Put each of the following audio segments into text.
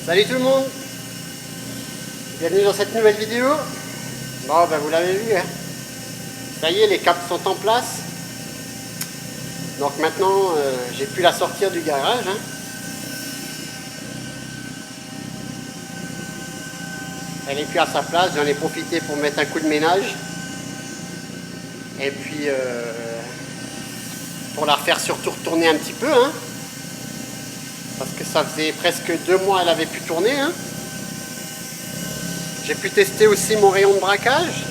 Salut tout le monde, bienvenue dans cette nouvelle vidéo. Bon ben vous l'avez vu, hein. Ça y est, les câbles sont en place. Donc maintenant j'ai pu la sortir du garage, hein. Elle est plus à sa place, j'en ai profité pour mettre un coup de ménage. Et puis pour la refaire surtout retourner un petit peu, hein. Parce que ça faisait presque 2 mois elle avait pu tourner, hein. J'ai pu tester aussi mon rayon de braquage.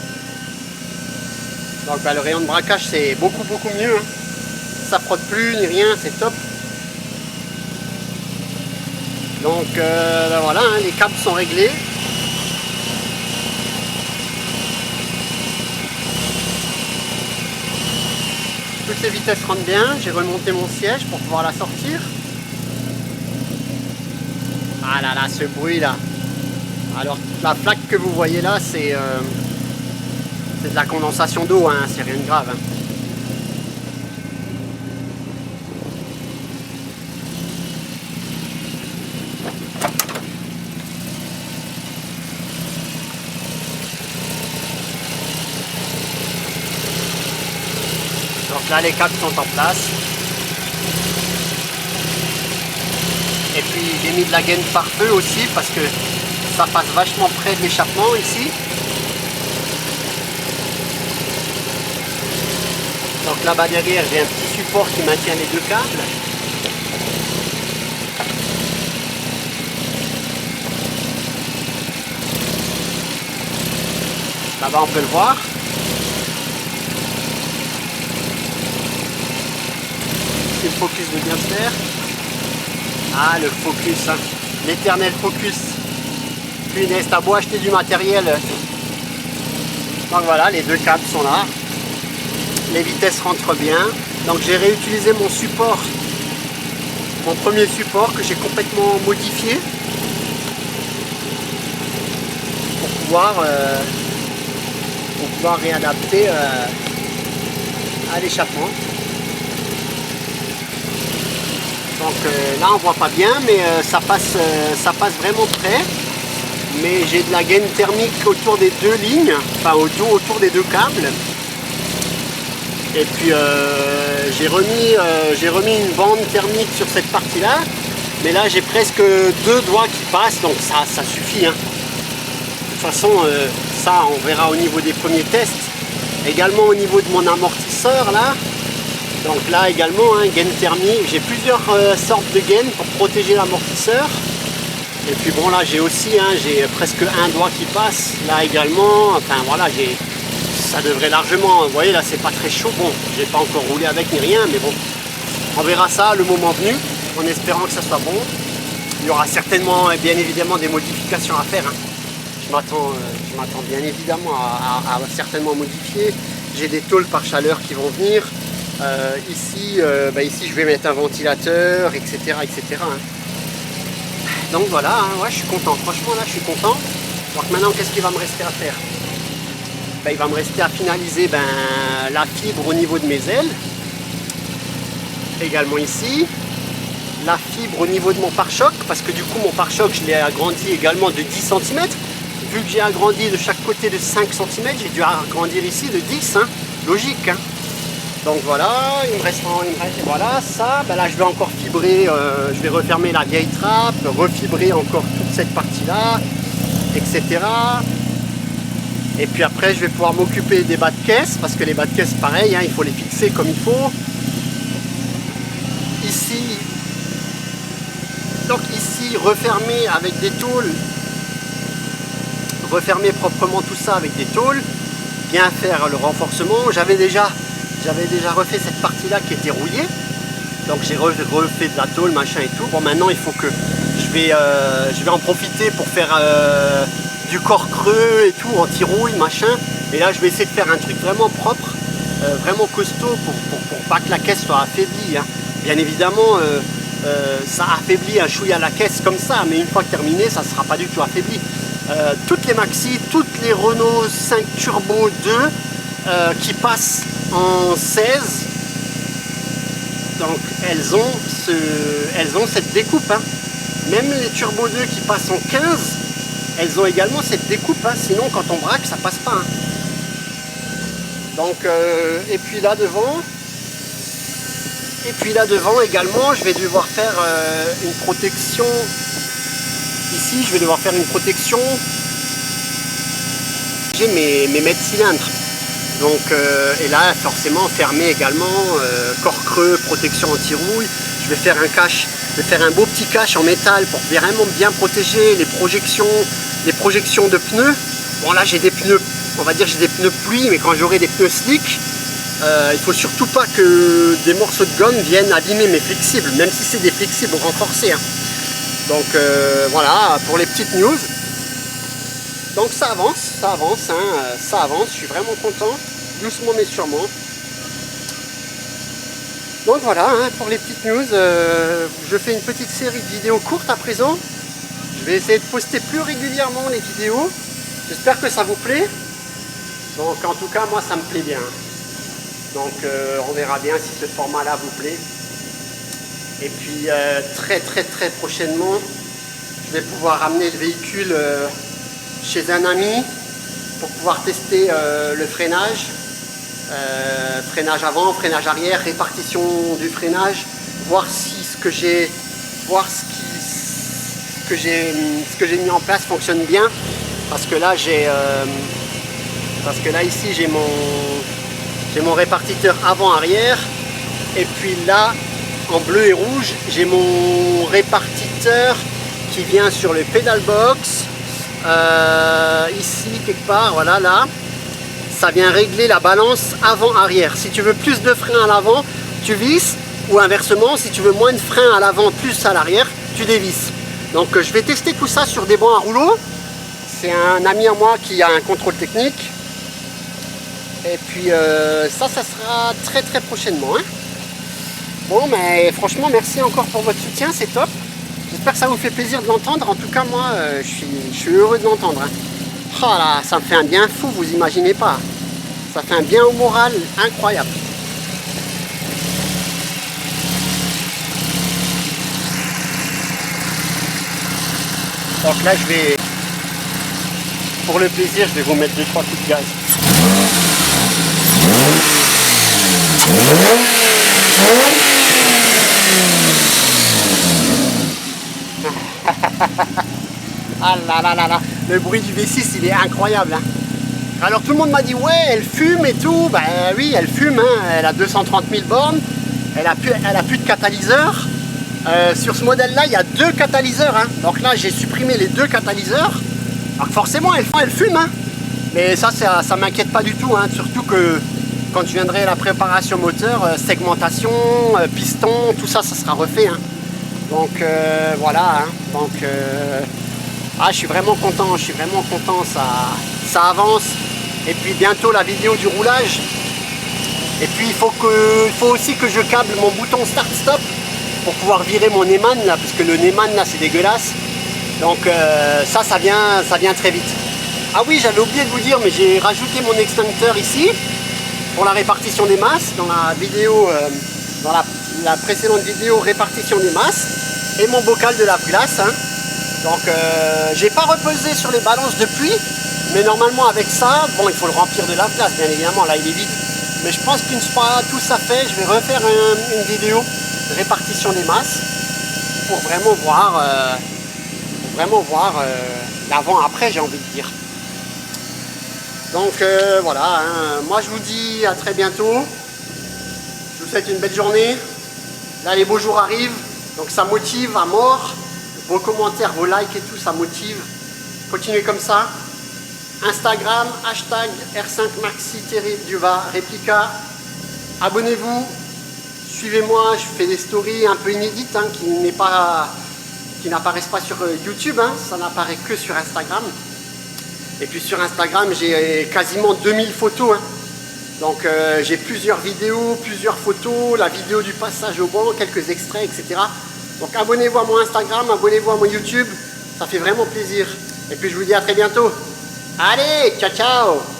Donc le rayon de braquage c'est beaucoup mieux, hein. Ça frotte plus ni rien, c'est top. Donc voilà, hein, les câbles sont réglés. Toutes les vitesses rentrent bien. J'ai remonté mon siège pour pouvoir la sortir. Ah là là, ce bruit là. Alors la plaque que vous voyez là, c'est de la condensation d'eau, hein, c'est rien de grave, hein. Donc là les câbles sont en place. Et puis j'ai mis de la gaine par feu aussi parce que ça passe vachement près de l'échappement ici. Donc là-bas derrière j'ai un petit support qui maintient les 2 câbles. Là-bas on peut le voir. Le focus de bien se faire. Ah le focus, hein. L'éternel focus. Punaise, t'as beau acheter du matériel. Donc voilà, les 2 câbles sont là. Les vitesses rentrent bien. Donc j'ai réutilisé mon support, mon premier support que j'ai complètement modifié pour pouvoir réadapter à l'échappement. Donc là on voit pas bien, mais ça passe vraiment près. Mais j'ai de la gaine thermique autour des 2 lignes, enfin autour des 2 câbles. Et puis j'ai remis une bande thermique sur cette partie là. Mais là j'ai presque 2 doigts qui passent, donc ça suffit, hein. De toute façon ça on verra au niveau des premiers tests. Également au niveau de mon amortisseur là. Donc là également, hein, gaine thermique, j'ai plusieurs sortes de gaines pour protéger l'amortisseur. Et puis bon là j'ai aussi, hein, j'ai presque 1 doigt qui passe, là également, enfin voilà, ça devrait largement, vous voyez là c'est pas très chaud, bon, j'ai pas encore roulé avec ni rien, mais bon, on verra ça le moment venu, en espérant que ça soit bon. Il y aura certainement, bien évidemment, des modifications à faire, hein. Je m'attends bien évidemment à certainement modifier. J'ai des tôles par chaleur qui vont venir. Ici je vais mettre un ventilateur, etc. hein. Donc voilà, hein, ouais, je suis content, franchement là je suis content. Donc maintenant qu'est-ce qu'il va me rester à faire? Il va me rester à finaliser la fibre au niveau de mes ailes. Également ici. La fibre au niveau de mon pare-choc, parce que du coup mon pare-choc je l'ai agrandi également de 10 cm. Vu que j'ai agrandi de chaque côté de 5 cm, j'ai dû agrandir ici de 10, hein, logique, hein. Donc voilà, il me reste voilà ça, là je vais encore fibrer, je vais refermer la vieille trappe, refibrer encore toute cette partie là, etc. Et puis après je vais pouvoir m'occuper des bas de caisse, parce que les bas de caisse pareil, hein, il faut les fixer comme il faut. Ici, donc ici refermer avec des tôles, refermer proprement tout ça avec des tôles, bien faire le renforcement. J'avais déjà refait cette partie là qui était rouillée, donc j'ai refait de la tôle machin et tout. Bon maintenant il faut que je vais en profiter pour faire du corps creux et tout, anti-rouille machin, et là je vais essayer de faire un truc vraiment propre, vraiment costaud pour pas que la caisse soit affaiblie, hein. Bien évidemment ça affaiblit un chouïa la caisse comme ça, mais une fois terminé ça sera pas du tout affaibli. Toutes les Maxi, toutes les Renault 5 Turbo 2 qui passent en 16, donc elles ont cette découpe, hein. Même les Turbo 2 qui passent en 15, elles ont également cette découpe, hein, sinon quand on braque ça passe pas. Hein. Donc, et puis là devant également, je vais devoir faire une protection. Ici, je vais devoir faire une protection. J'ai mes mètres cylindres. Donc, et là, forcément, fermé également, corps creux, protection anti-rouille. Je vais faire un cache, je vais faire un beau petit cache en métal pour vraiment bien protéger les projections de pneus. Bon, là, j'ai des pneus, on va dire, j'ai des pneus pluie, mais quand j'aurai des pneus slick, il faut surtout pas que des morceaux de gomme viennent abîmer mes flexibles, même si c'est des flexibles renforcés. Hein. Donc voilà pour les petites news. Donc ça avance, hein, ça avance, je suis vraiment content, doucement mais sûrement. Donc voilà, hein, pour les petites news, je fais une petite série de vidéos courtes à présent. Je vais essayer de poster plus régulièrement les vidéos. J'espère que ça vous plaît. Donc en tout cas, moi ça me plaît bien. Donc on verra bien si ce format-là vous plaît. Et puis très prochainement, je vais pouvoir ramener le véhicule chez un ami pour pouvoir tester le freinage. Freinage avant, freinage arrière, répartition du freinage, voir si ce que j'ai mis en place fonctionne bien. Parce que là ici j'ai mon répartiteur avant-arrière, et puis là en bleu et rouge j'ai mon répartiteur qui vient sur le pedal box, ici quelque part, voilà, là ça vient régler la balance avant-arrière. Si tu veux plus de frein à l'avant, tu visses, ou inversement, si tu veux moins de frein à l'avant plus à l'arrière, tu dévisses. Donc je vais tester tout ça sur des bancs à rouleau. C'est un ami à moi qui a un contrôle technique. Et puis ça sera très prochainement. Hein. Bon, mais franchement, merci encore pour votre soutien, c'est top. J'espère que ça vous fait plaisir de l'entendre. En tout cas, moi, je suis heureux de l'entendre. Hein. Oh là, ça me fait un bien fou, vous imaginez pas. Ça fait un bien au moral incroyable. Donc là, je vais, pour le plaisir, je vais vous mettre 2-3 coups de gaz. Ah là là là là, le bruit du V6 il est incroyable. Hein. Alors tout le monde m'a dit ouais elle fume et tout, ben oui elle fume, hein. Elle a 230 000 bornes, elle a plus de catalyseur. Sur ce modèle là il y a 2 catalyseurs, hein. Donc là j'ai supprimé les 2 catalyseurs. Alors forcément elle fume, hein. Mais ça m'inquiète pas du tout, hein. Surtout que quand je viendrai à la préparation moteur, segmentation, piston, tout ça sera refait. Hein. Donc voilà, hein. Donc ah, je suis vraiment content, ça avance. Et puis bientôt la vidéo du roulage. Et puis il faut aussi que je câble mon bouton start-stop pour pouvoir virer mon Neyman là, parce que le Neyman là c'est dégueulasse. Donc ça vient très vite. Ah oui, j'avais oublié de vous dire, mais j'ai rajouté mon extincteur ici pour la répartition des masses dans la vidéo, dans la précédente vidéo répartition des masses, et mon bocal de lave-glace. Hein. Donc j'ai pas repesé sur les balances depuis, mais normalement avec ça, bon il faut le remplir de lave-glace bien évidemment, là il est vide. Mais je pense qu'une fois tout ça fait, je vais refaire une vidéo de répartition des masses pour vraiment voir l'avant-après, j'ai envie de dire. Donc voilà, hein. Moi je vous dis à très bientôt. Je vous souhaite une belle journée. Là les beaux jours arrivent, donc ça motive à mort. Vos commentaires, vos likes et tout, ça motive. Continuez comme ça. Instagram, hashtag R5maxi-réplica. Abonnez-vous. Suivez-moi, je fais des stories un peu inédites, hein, qui n'apparaissent pas sur YouTube. Hein, ça n'apparaît que sur Instagram. Et puis sur Instagram, j'ai quasiment 2000 photos. Hein. Donc j'ai plusieurs vidéos, plusieurs photos, la vidéo du passage au banc, quelques extraits, etc. Donc abonnez-vous à mon Instagram, abonnez-vous à mon YouTube, ça fait vraiment plaisir. Et puis je vous dis à très bientôt. Allez, ciao ciao!